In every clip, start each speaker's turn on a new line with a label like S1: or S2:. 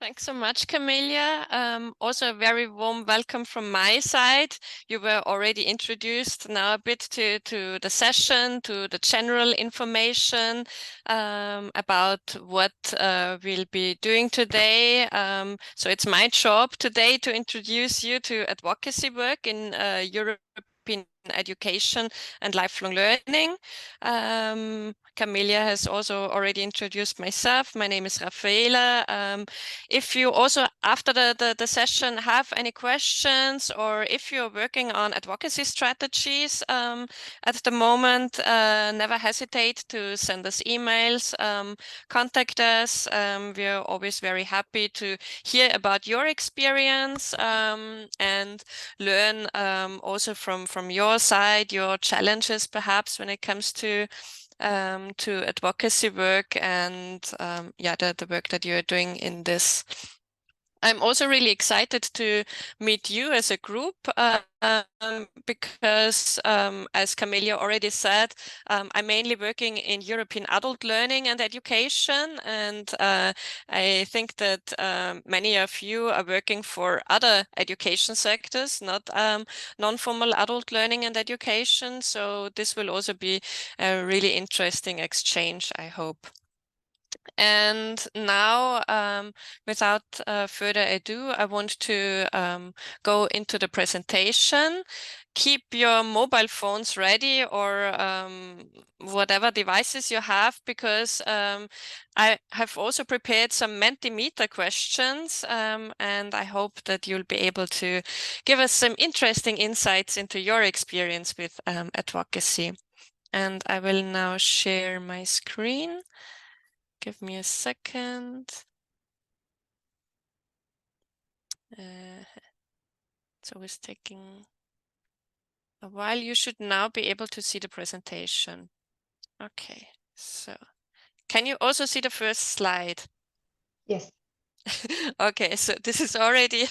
S1: Thanks so much, Camelia. Also a very warm welcome from my side. You were already introduced now a bit to the session, to the general information about what we'll be doing today. So it's my job today to introduce you to advocacy work in European education and lifelong learning. Camelia has also already introduced myself. My name is Raffaela. If you also, after the session, have any questions, or if you're working on advocacy strategies at the moment, never hesitate to send us emails, contact us. We're always very happy to hear about your experience and learn also from your side, your challenges perhaps when it comes to advocacy work and yeah, the work that you're doing in this. I'm also really excited to meet you as a group because, as Camelia already said, I'm mainly working in European adult learning and education, and I think that many of you are working for other education sectors, not non-formal adult learning and education. So this will also be a really interesting exchange, I hope. And now, without further ado, I want to go into the presentation. Keep your mobile phones ready, or whatever devices you have, because I have also prepared some Mentimeter questions, and I hope that you'll be able to give us some interesting insights into your experience with advocacy. And I will now share my screen. Give me a second. It's always taking a while. You should now be able to see the presentation. Okay, so can you also see the first slide?
S2: Yes.
S1: Okay, so this is already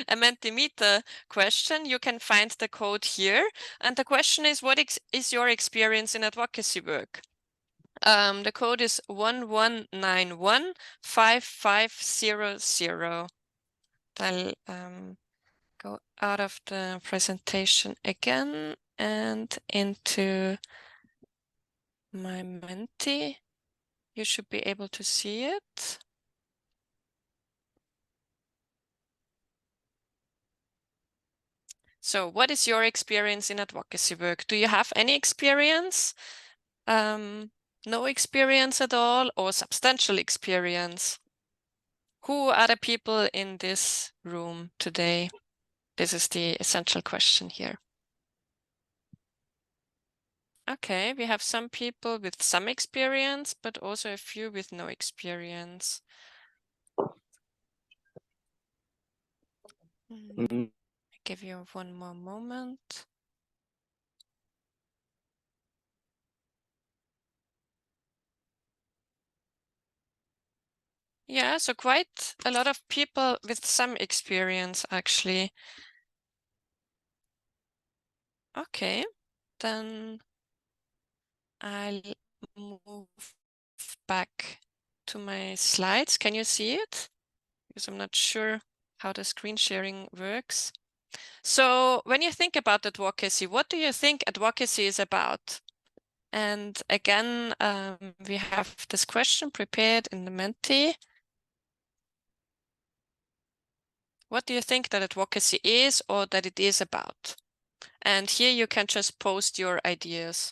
S1: a Mentimeter question. You can find the code here. And the question is, what is your experience in advocacy work? The code is 11915500. I'll go out of the presentation again and into my Menti. You should be able to see it. So what is your experience in advocacy work? Do you have any experience? No experience at all, or substantial experience? Who are the people in this room today? This is the essential question here. Okay, we have some people with some experience, but also a few with no experience. I give you one more moment. Yeah, so quite a lot of people with some experience, actually. Okay, then I'll move back to my slides. Can you see it? Because I'm not sure how the screen sharing works. So when you think about advocacy, what do you think advocacy is about? And again, we have this question prepared in the Menti. What do you think that advocacy is, or that it is about? And here you can just post your ideas.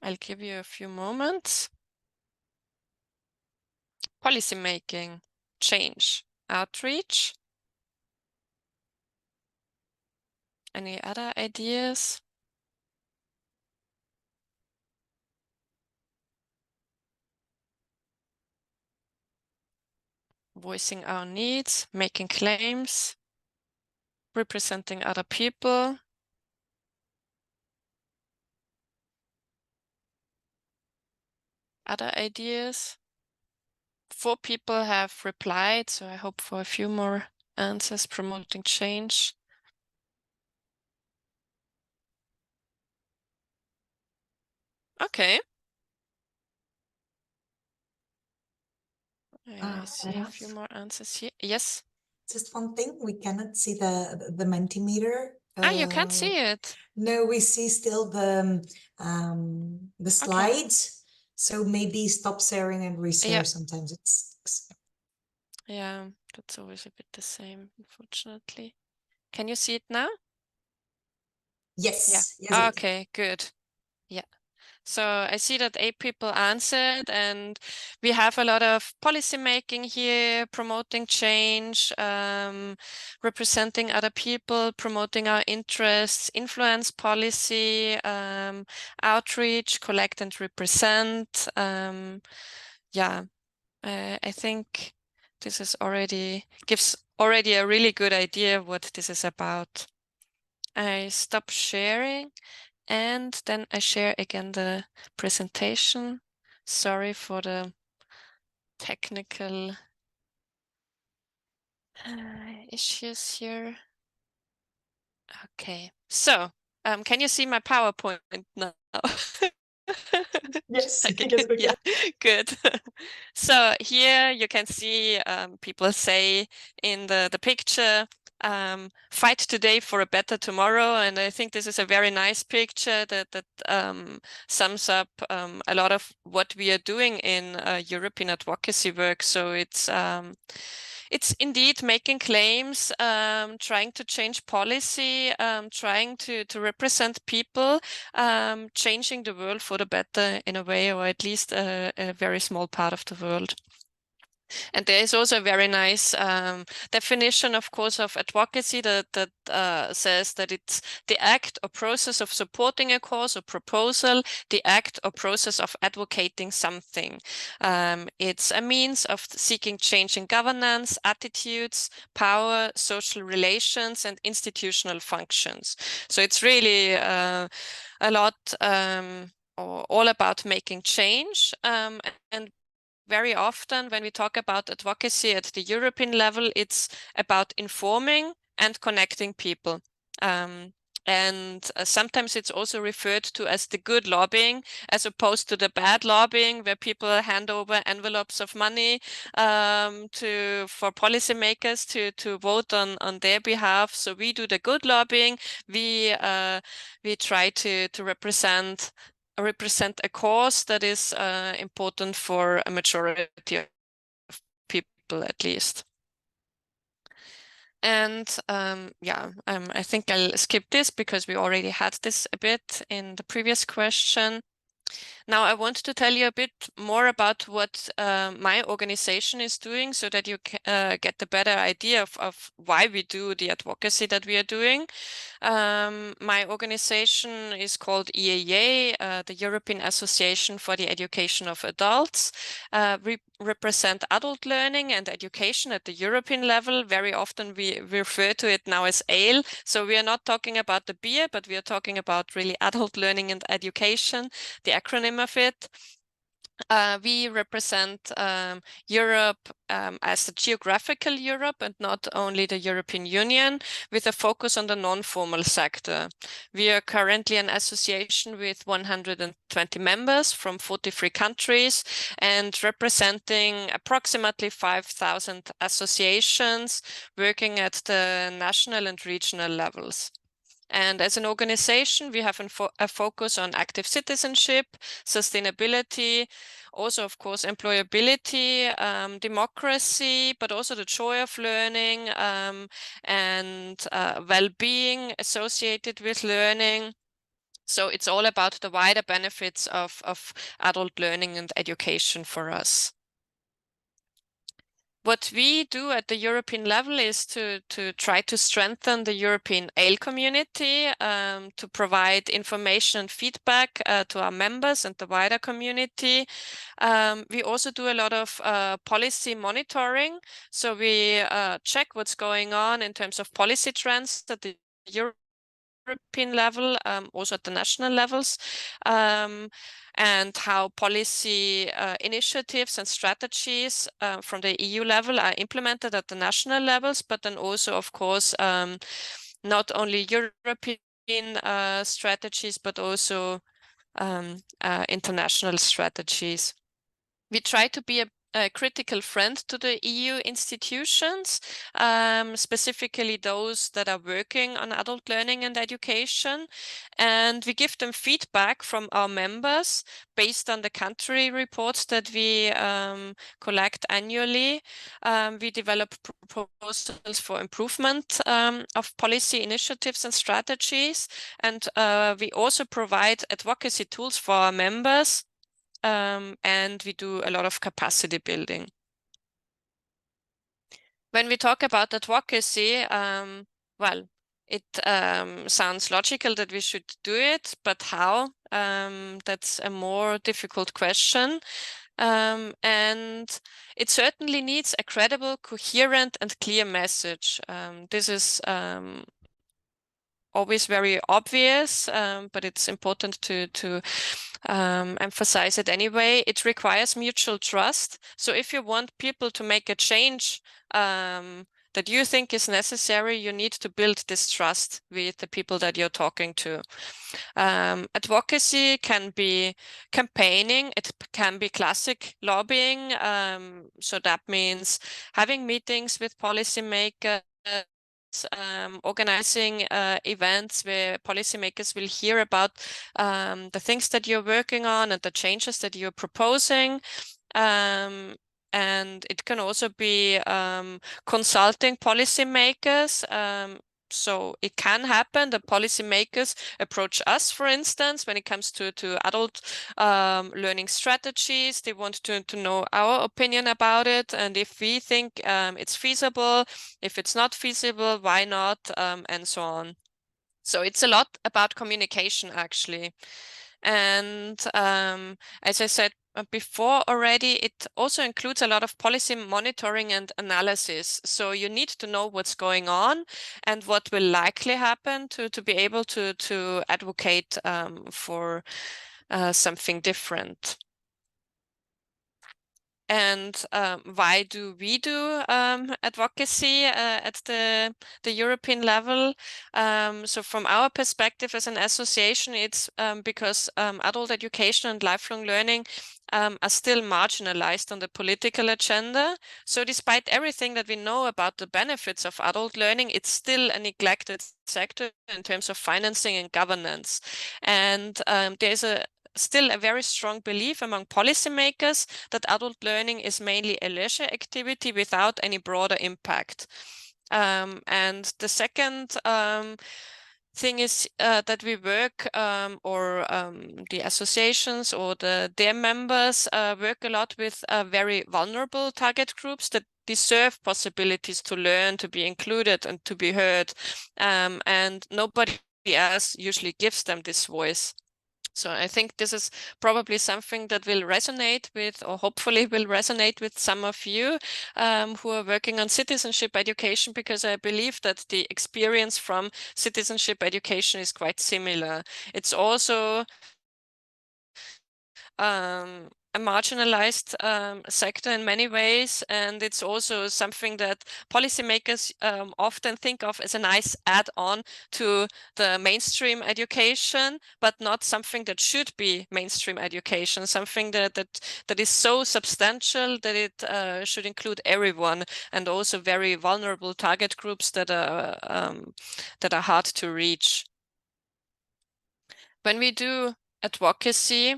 S1: I'll give you a few moments. Policy making, change, outreach. Any other ideas? Voicing our needs, making claims, representing other people. Other ideas? 4 people have replied, so I hope for a few more answers. Promoting change. Okay, I see a few more answers here. Yes.
S2: Just one thing, we cannot see the Mentimeter.
S1: You can't see it.
S2: No, we see still the slides.
S1: Okay.
S2: So maybe stop sharing and reshare. Sometimes it's.
S1: Yeah, that's always a bit the same, unfortunately. Can you see it now?
S2: Yes.
S1: Yeah.
S2: Yes.
S1: Okay, good. Yeah. So I see that 8 people answered, and we have a lot of policy making here, promoting change, representing other people, promoting our interests, influence policy, outreach, collect and represent. Yeah, I think this is gives already a really good idea of what this is about. I stop sharing. And then I share again the presentation. Sorry for the technical issues here. Okay, so can you see my PowerPoint now?
S2: Yes,
S1: Okay,
S2: yes, we
S1: yeah,
S2: can.
S1: good. So here you can see people say in the picture, fight today for a better tomorrow. And I think this is a very nice picture that sums up a lot of what we are doing in European advocacy work. So it's indeed making claims, trying to change policy, trying to represent people, changing the world for the better in a way, or at least a very small part of the world. And there is also a very nice definition, of course, of advocacy that says that it's the act or process of supporting a cause or proposal, the act or process of advocating something. It's a means of seeking change in governance, attitudes, power, social relations, and institutional functions. So it's really a lot or all about making change, and very often when we talk about advocacy at the European level, it's about informing and connecting people. And sometimes it's also referred to as the good lobbying, as opposed to the bad lobbying, where people hand over envelopes of money for policymakers to vote on their behalf. So we do the good lobbying. We try to represent a cause that is important for a majority of people, at least. And I think I'll skip this because we already had this a bit in the previous question. Now I want to tell you a bit more about what my organization is doing, so that you get a better idea of why we do the advocacy that we are doing. My organization is called EAEA, the European Association for the Education of Adults. We represent adult learning and education at the European level. Very often we refer to it now as ALE. So we are not talking about the beer, but we are talking about really adult learning and education, the acronym of it. We represent Europe as the geographical Europe and not only the European Union, with a focus on the non-formal sector. We are currently an association with 120 members from 43 countries and representing approximately 5,000 associations working at the national and regional levels. And as an organization, we have a focus on active citizenship, sustainability, also, of course, employability, democracy, but also the joy of learning and well-being associated with learning. So it's all about the wider benefits of adult learning and education for us. What we do at the European level is to try to strengthen the European ALE community, to provide information and feedback to our members and the wider community. We also do a lot of policy monitoring. So we check what's going on in terms of policy trends at the European level, also at the national levels, and how policy initiatives and strategies from the EU level are implemented at the national levels, but then also, of course, not only European strategies, but also international strategies. We try to be a a critical friend to the EU institutions, specifically those that are working on adult learning and education. And we give them feedback from our members based on the country reports that we collect annually. We develop proposals for improvement of policy initiatives and strategies. And we also provide advocacy tools for our members. And we do a lot of capacity building. When we talk about advocacy, well, it sounds logical that we should do it, but how? That's a more difficult question. And it certainly needs a credible, coherent, and clear message. This is always very obvious, but it's important to emphasize it anyway. It requires mutual trust. So if you want people to make a change that you think is necessary, you need to build this trust with the people that you're talking to. Advocacy can be campaigning, it can be classic lobbying. So that means having meetings with policymakers, organizing events where policymakers will hear about the things that you're working on and the changes that you're proposing. And it can also be consulting policymakers. So it can happen that policymakers approach us, for instance, when it comes to adult learning strategies. They want to know our opinion about it. And if we think it's feasible, if it's not feasible, why not, and so on. So it's a lot about communication, actually. And as I said before already, it also includes a lot of policy monitoring and analysis. So you need to know what's going on and what will likely happen to be able to advocate for something different. And why do we do advocacy at the European level? So from our perspective as an association, it's because adult education and lifelong learning are still marginalized on the political agenda. So despite everything that we know about the benefits of adult learning, it's still a neglected sector in terms of financing and governance. And there's still a very strong belief among policymakers that adult learning is mainly a leisure activity without any broader impact. And the second thing is that we work or the associations or their members work a lot with very vulnerable target groups that deserve possibilities to learn, to be included and to be heard. And nobody else usually gives them this voice. So I think this is probably something that will resonate with, or hopefully will resonate with some of you who are working on citizenship education, because I believe that the experience from citizenship education is quite similar. It's also a marginalized sector in many ways, and it's also something that policymakers often think of as a nice add-on to the mainstream education, but not something that should be mainstream education, something that is so substantial that it should include everyone, and also very vulnerable target groups that are hard to reach. When we do advocacy,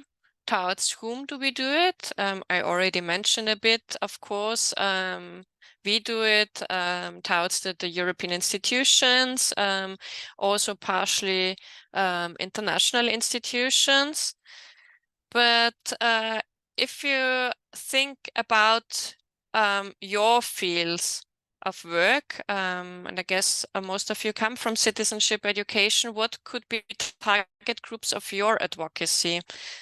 S1: towards whom do we do it? I already mentioned a bit, of course. We do it towards the European institutions, also partially international institutions. But if you think about your fields of work, and I guess most of you come from citizenship education, what could be target groups of your advocacy?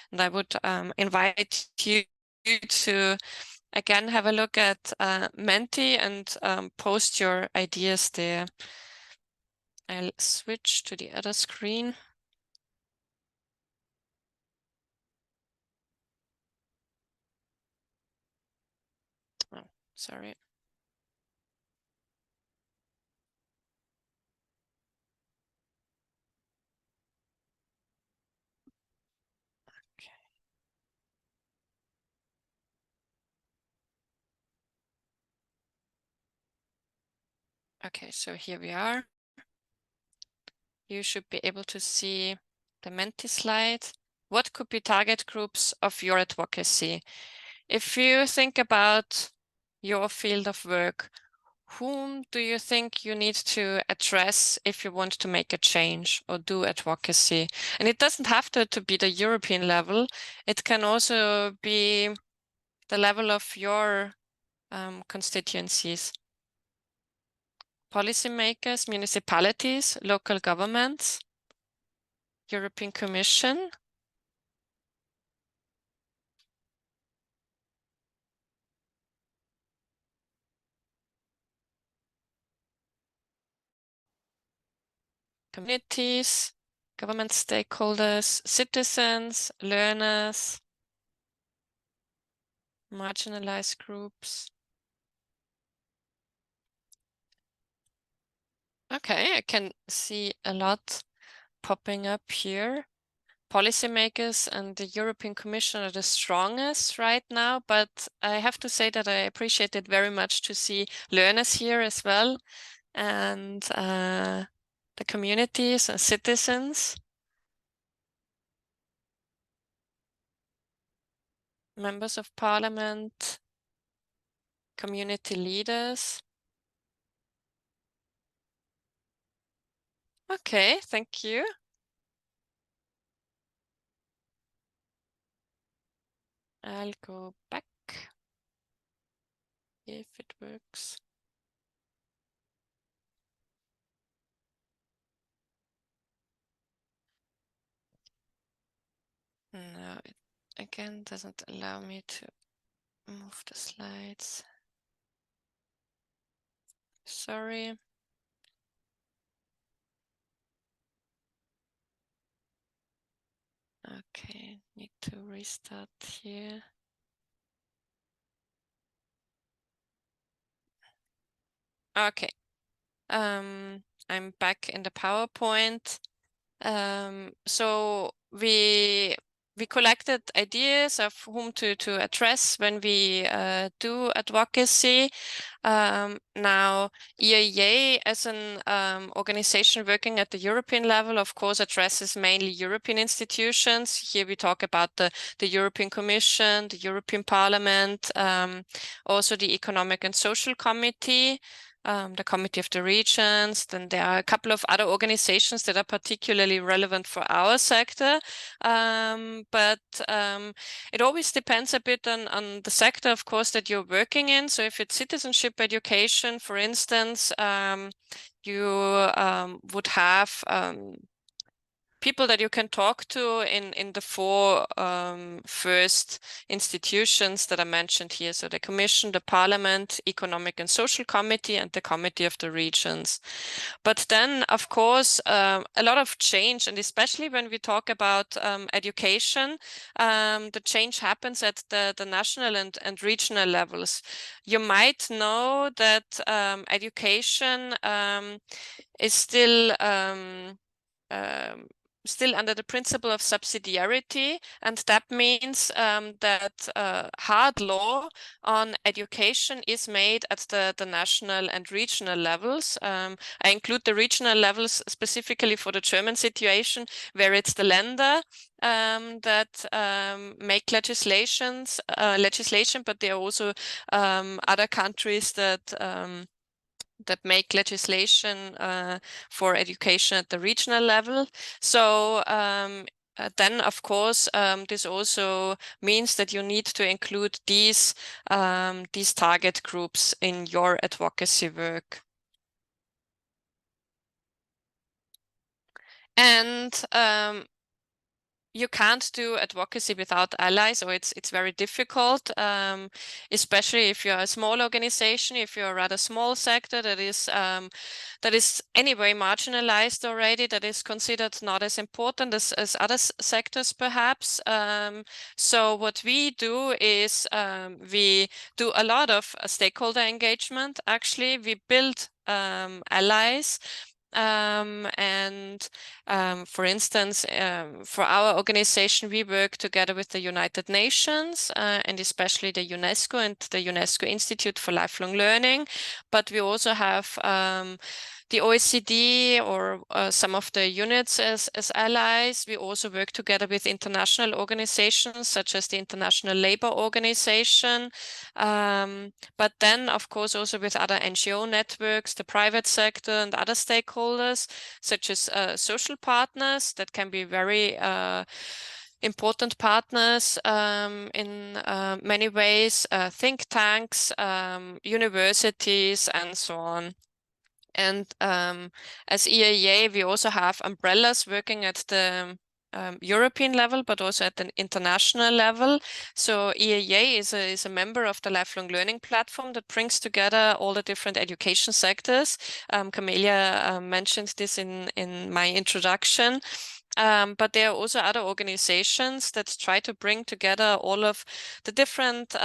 S1: And I would invite you to again have a look at Menti and post your ideas there. I'll switch to the other screen. Oh, sorry. Okay, so here we are. You should be able to see the Menti slide. What could be target groups of your advocacy? If you think about your field of work, whom do you think you need to address if you want to make a change or do advocacy? And it doesn't have to be the European level. It can also be the level of your constituencies. Policymakers, municipalities, local governments, European Commission. Communities, government stakeholders, citizens, learners, marginalized groups. Okay, I can see a lot popping up here. Policymakers and the European Commission are the strongest right now, but I have to say that I appreciate it very much to see learners here as well, and the communities and citizens, members of parliament, community leaders. Okay, thank you. I'll go back if it works. No, it again doesn't allow me to move the slides. Sorry. Okay, need to restart here. Okay, I'm back in the PowerPoint. So we collected ideas of whom to address when we do advocacy. Now, EAEA as an organization working at the European level, of course, addresses mainly European institutions. Here we talk about the European Commission, the European Parliament, also the Economic and Social Committee, the Committee of the Regions. Then there are a couple of other organizations that are particularly relevant for our sector. But it always depends a bit on the sector, of course, that you're working in. So if it's citizenship education, for instance, you would have people that you can talk to in the four first institutions that I mentioned here. So the Commission, the Parliament, Economic and Social Committee, and the Committee of the Regions. But then, of course, a lot of change, and especially when we talk about education, the change happens at the national and regional levels. You might know that education is still under the principle of subsidiarity, and that means that hard law on education is made at the national and regional levels. I include the regional levels specifically for the German situation, where it's the Länder that make legislation, but there are also other countries that make legislation for education at the regional level. So then, of course, this also means that you need to include these target groups in your advocacy work. And you can't do advocacy without allies, or it's very difficult, especially if you're a small organization, if you're a rather small sector that is anyway marginalized already, that is considered not as important as other sectors perhaps. So what we do is we do a lot of stakeholder engagement. Actually, we build allies, and For instance, for our organization, we work together with the United Nations and especially the UNESCO and the UNESCO Institute for Lifelong Learning. But we also have the OECD or some of the units as allies. We also work together with international organizations such as the International Labour Organization, but then, of course, also with other NGO networks, the private sector and other stakeholders, such as social partners that can be very important partners in many ways, think tanks, universities, and so on. And as EAEA, we also have umbrellas working at the European level, but also at an international level. So EAEA is a member of the Lifelong Learning Platform that brings together all the different education sectors. Camelia mentioned this in my introduction. But there are also other organizations that try to bring together all of the different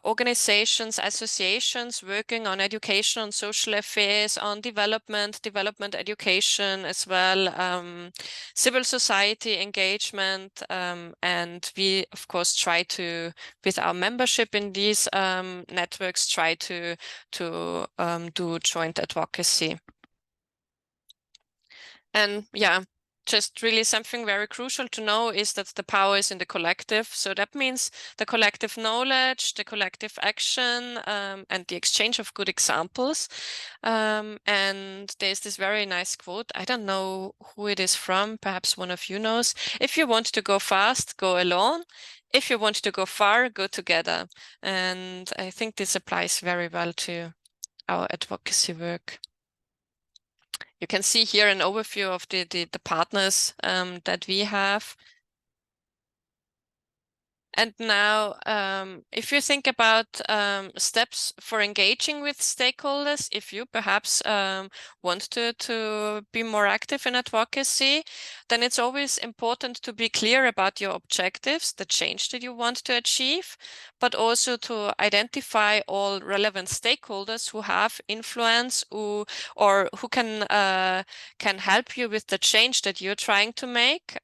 S1: organizations, associations working on education, on social affairs, on development education as well, civil society engagement, and we of course try to, with our membership in these networks, try to do joint advocacy. And yeah, just really something very crucial to know is that the power is in the collective. So that means the collective knowledge, the collective action, and the exchange of good examples. And there's this very nice quote. I don't know who it is from. Perhaps one of you knows. If you want to go fast, go alone. If you want to go far, go together. And I think this applies very well to our advocacy work. You can see here an overview of the partners that we have. And now, if you think about steps for engaging with stakeholders, if you perhaps want to be more active in advocacy, then it's always important to be clear about your objectives, the change that you want to achieve, but also to identify all relevant stakeholders who have influence or who can help you with the change that you're trying to make.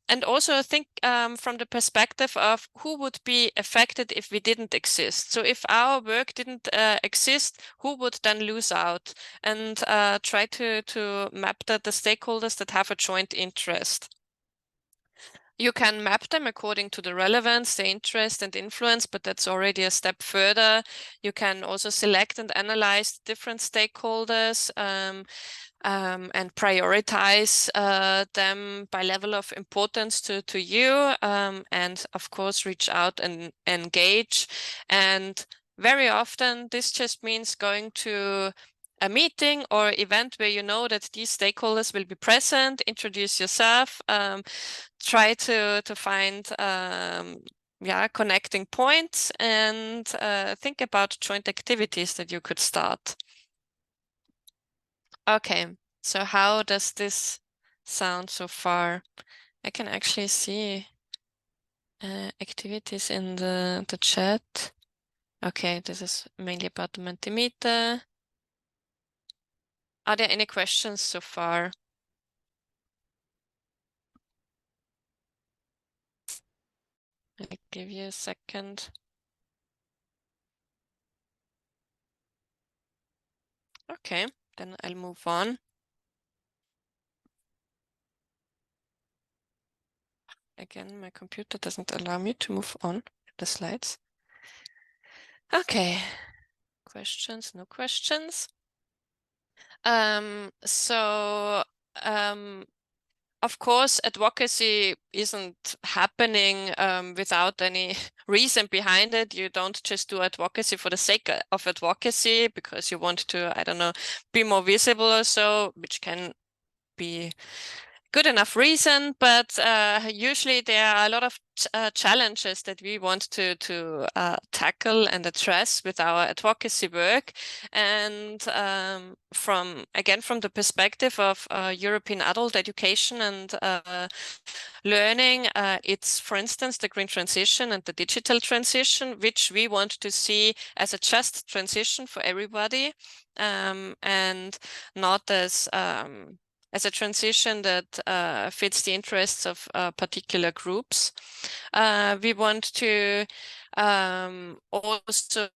S1: And also think from the perspective of who would be affected if we didn't exist. So if our work didn't exist, who would then lose out? And try to map the stakeholders that have a joint interest. You can map them according to the relevance, the interest and influence, but that's already a step further. You can also select and analyze different stakeholders and prioritize them by level of importance to you, and of course reach out and engage. And very often this just means going to a meeting or event where you know that these stakeholders will be present, introduce yourself, try to find connecting points, and think about joint activities that you could start. Okay, so how does this sound so far? I can actually see activities in the chat. Okay, this is mainly about the Mentimeter. Are there any questions so far? I'll give you a second. Okay, then I'll move on. Again, my computer doesn't allow me to move on the slides. Okay, questions, no questions. Of course, advocacy isn't happening without any reason behind it. You don't just do advocacy for the sake of advocacy because you want to, I don't know, be more visible or so, which can be good enough reason, but usually there are a lot of challenges that we want to tackle and address with our advocacy work. And from the perspective of European adult education and learning, it's, for instance, the green transition and the digital transition, which we want to see as a just transition for everybody, and not as a transition that fits the interests of particular groups. We want to also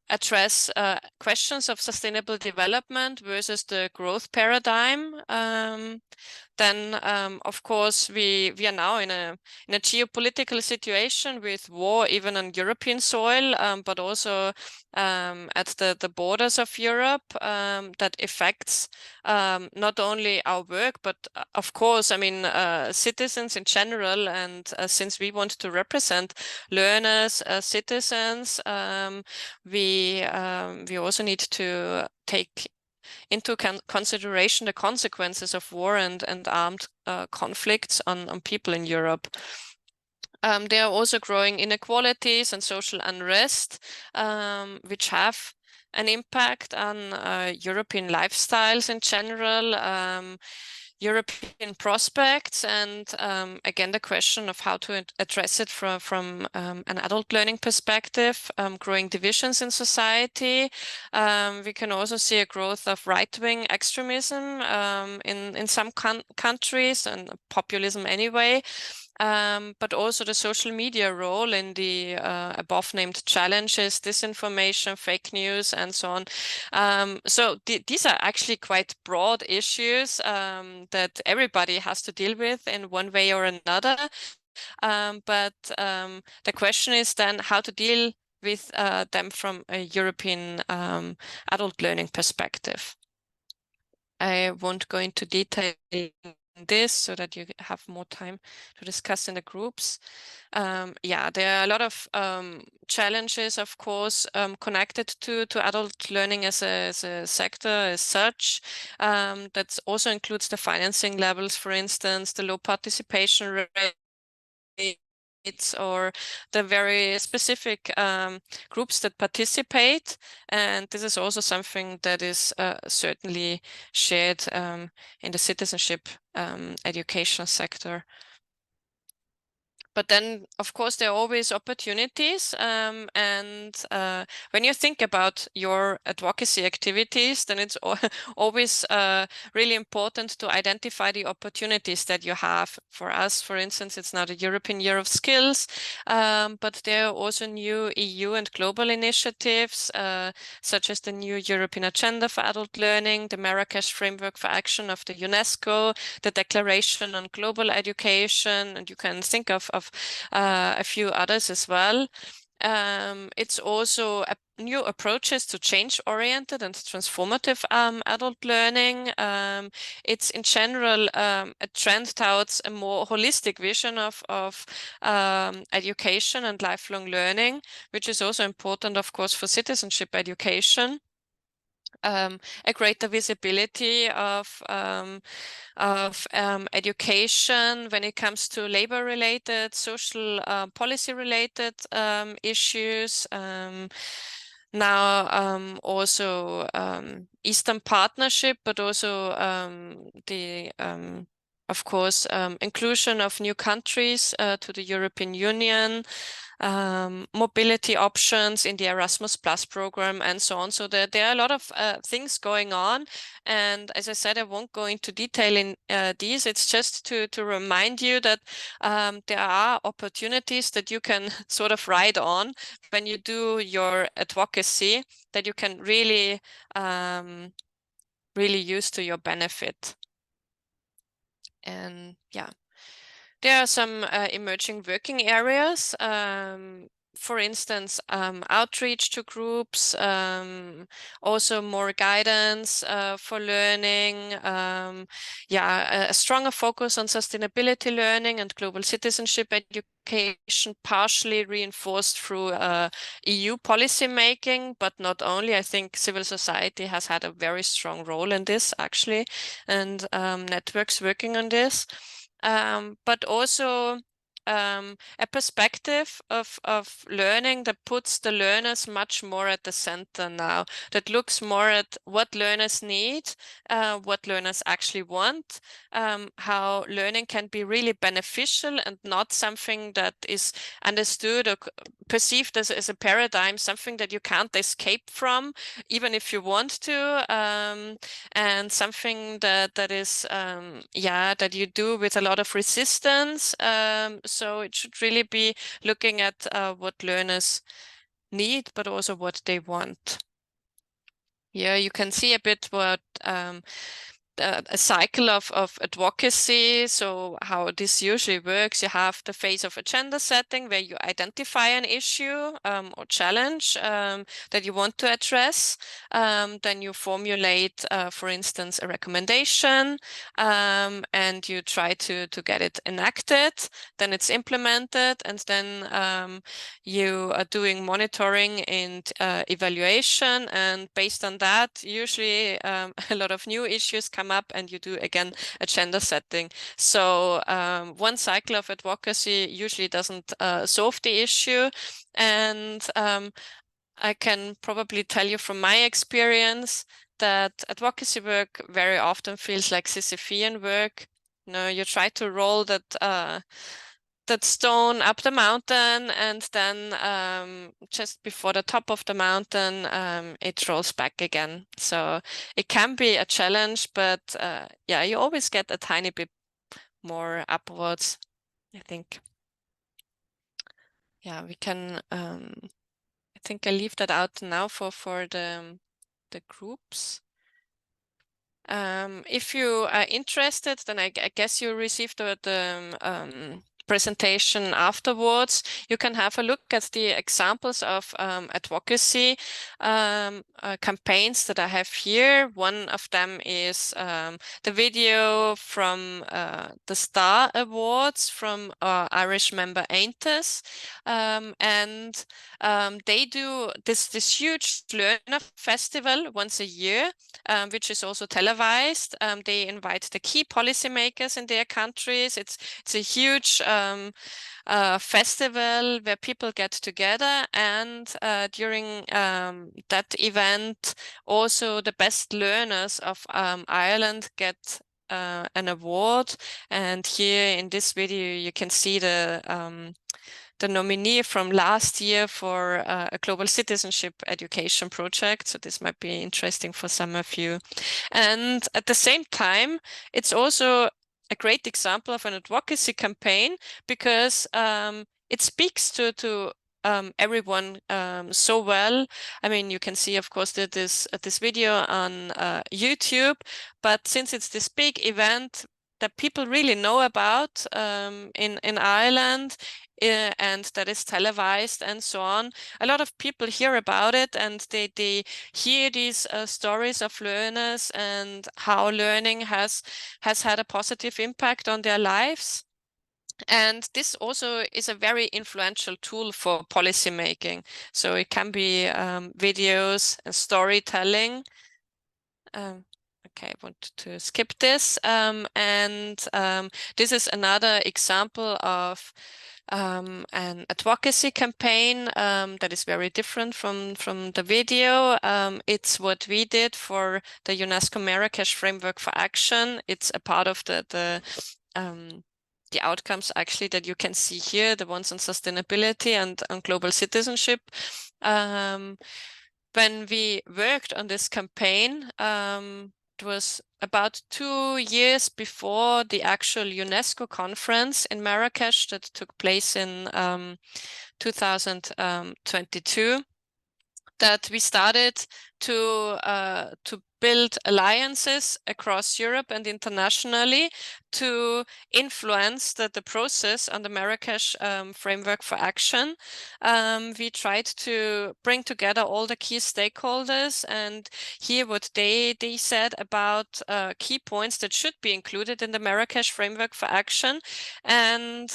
S1: address questions of sustainable development versus the growth paradigm. Then, of course, we are now in a geopolitical situation with war, even on European soil, but also at the borders of Europe, that affects not only our work, but of course, I mean, citizens in general. And since we want to represent learners, citizens, we also need to take into consideration the consequences of war and armed conflicts on people in Europe. There are also growing inequalities and social unrest, which have an impact on European lifestyles in general, European prospects, and again, the question of how to address it from an adult learning perspective, growing divisions in society. We can also see a growth of right-wing extremism in some countries, and populism anyway. But also the social media role in the above named challenges, disinformation, fake news, and so on. So these are actually quite broad issues that everybody has to deal with in one way or another. But the question is then how to deal with them from a European adult learning perspective. I won't go into detail this so that you have more time to discuss in the groups. Yeah, there are a lot of challenges, of course, connected to adult learning as a sector as such. That also includes the financing levels, for instance, the low participation rate, or the very specific groups that participate. And this is also something that is certainly shared in the citizenship education sector. But then, of course, there are always opportunities. And when you think about your advocacy activities, then it's always really important to identify the opportunities that you have. For us, for instance, it's now the European Year of Skills, but there are also new EU and global initiatives, such as the new European Agenda for Adult Learning, the Marrakesh Framework for Action of the UNESCO, the Declaration on Global Education, and you can think of a few others as well. It's also new approaches to change-oriented and transformative adult learning. It's in general a trend towards a more holistic vision of education and lifelong learning, which is also important, of course, for citizenship education. A greater visibility of education when it comes to labor-related, social policy-related issues. Now also Eastern Partnership, but also the of course inclusion of new countries to the European Union. Mobility options in the Erasmus Plus program, and so on. So there are a lot of things going on. And as I said, I won't go into detail in these. It's just to remind you that there are opportunities that you can sort of ride on when you do your advocacy, that you can really, really use to your benefit. And yeah. There are some emerging working areas. for instance, outreach to groups, also more guidance for learning, a stronger focus on sustainability learning and global citizenship education, partially reinforced through EU policy making, but not only. I think civil society has had a very strong role in this, actually, and networks working on this. But also a perspective of learning that puts the learners much more at the center now, that looks more at what learners need, what learners actually want, how learning can be really beneficial and not something that is understood or perceived as a paradigm, something that you can't escape from, even if you want to, and something that is, that you do with a lot of resistance. So it should really be looking at what learners need, but also what they want. Yeah, you can see a bit what a cycle of advocacy. So how this usually works, you have the phase of agenda setting where you identify an issue or challenge that you want to address. Then you formulate, for instance, a recommendation, and you try to get it enacted. Then it's implemented, and then you are doing monitoring and evaluation. And based on that, usually a lot of new issues come up, and you do again agenda setting. So one cycle of advocacy usually doesn't solve the issue. And I can probably tell you from my experience that advocacy work very often feels like Sisyphean work. You know, you try to roll that stone up the mountain, and then just before the top of the mountain, it rolls back again. So it can be a challenge, but you always get a tiny bit more upwards, I think. Yeah, we can, I think I leave that out now for the groups. If you are interested, then I guess you received the presentation afterwards. You can have a look at the examples of advocacy campaigns that I have here. One of them is the video from the Star Awards from our Irish member Aintes, and they do this huge learner festival once a year, which is also televised. They invite the key policymakers in their countries. It's a huge festival where people get together, and during that event, also the best learners of Ireland get an award. And here in this video, you can see the nominee from last year for a global citizenship education project. So this might be interesting for some of you. And at the same time, it's also a great example of an advocacy campaign, because it speaks to everyone so well. I mean, you can see, of course, this video on YouTube, but since it's this big event that people really know about in Ireland, and that is televised and so on, a lot of people hear about it, and they hear these stories of learners and how learning has had a positive impact on their lives. And this also is a very influential tool for policy making. So it can be videos and storytelling. Okay, I want to skip this. This is another example of an advocacy campaign that is very different from the video. It's what we did for the UNESCO Marrakesh Framework for Action. It's a part of the outcomes actually that you can see here, the ones on sustainability and on global citizenship. When we worked on this campaign, it was about 2 years before the actual UNESCO conference in Marrakesh that took place in 2022, that we started to build alliances across Europe and internationally to influence the process on the Marrakesh framework for action. We tried to bring together all the key stakeholders and hear what they said about key points that should be included in the Marrakesh framework for action. And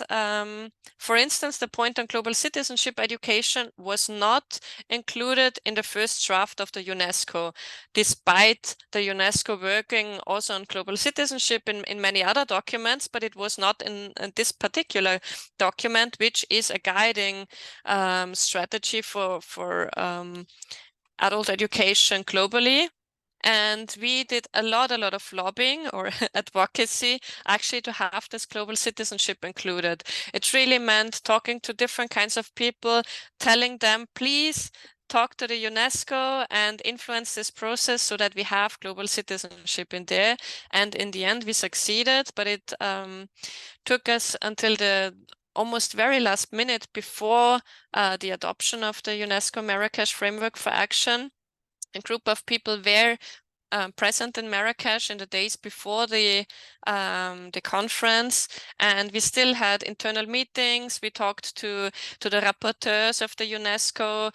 S1: for instance, the point on global citizenship education was not included in the first draft of the UNESCO, despite the UNESCO working also on global citizenship in many other documents, but it was not in this particular document, which is a guiding strategy for adult education globally. And we did a lot of lobbying or advocacy actually to have this global citizenship included. It really meant talking to different kinds of people, telling them, please talk to the UNESCO and influence this process so that we have global citizenship in there. And in the end, we succeeded, but it took us until the almost very last minute before the adoption of the UNESCO Marrakesh Framework for Action. A group of people were present in Marrakesh in the days before the conference, and we still had internal meetings. We talked to the rapporteurs of the UNESCO.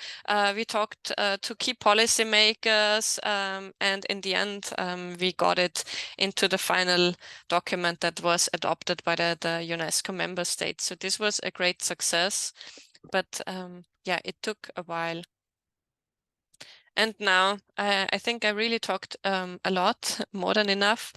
S1: We talked to key policymakers, and in the end, we got it into the final document that was adopted by the UNESCO member states. So this was a great success, but yeah, it took a while. And now I think I really talked a lot, more than enough.